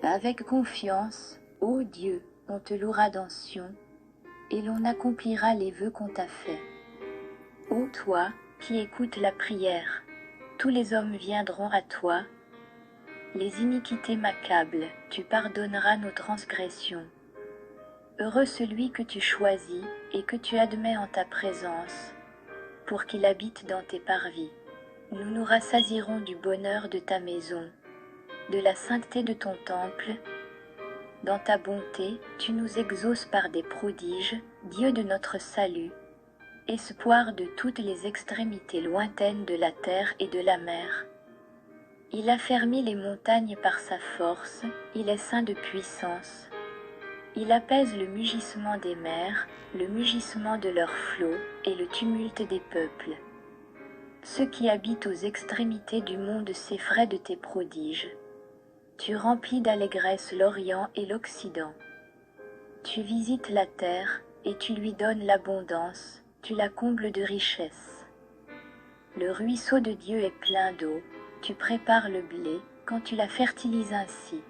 Avec confiance, ô Dieu, on te louera dans Sion, et l'on accomplira les vœux qu'on t'a faits. Ô toi, qui écoutes la prière, tous les hommes viendront à toi. Les iniquités m'accablent, tu pardonneras nos transgressions. Heureux celui que tu choisis et que tu admets en ta présence, pour qu'il habite dans tes parvis. Nous nous rassasierons du bonheur de ta maison, de la sainteté de ton temple. Dans ta bonté, tu nous exauces par des prodiges, Dieu de notre salut, espoir de toutes les extrémités lointaines de la terre et de la mer. Il affermit les montagnes par sa force, il est saint de puissance. Il apaise le mugissement des mers, le mugissement de leurs flots et le tumulte des peuples. Ceux qui habitent aux extrémités du monde s'effraient de tes prodiges. Tu remplis d'allégresse l'Orient et l'Occident. Tu visites la terre et tu lui donnes l'abondance, tu la combles de richesses. Le ruisseau de Dieu est plein d'eau, tu prépares le blé quand tu la fertilises ainsi.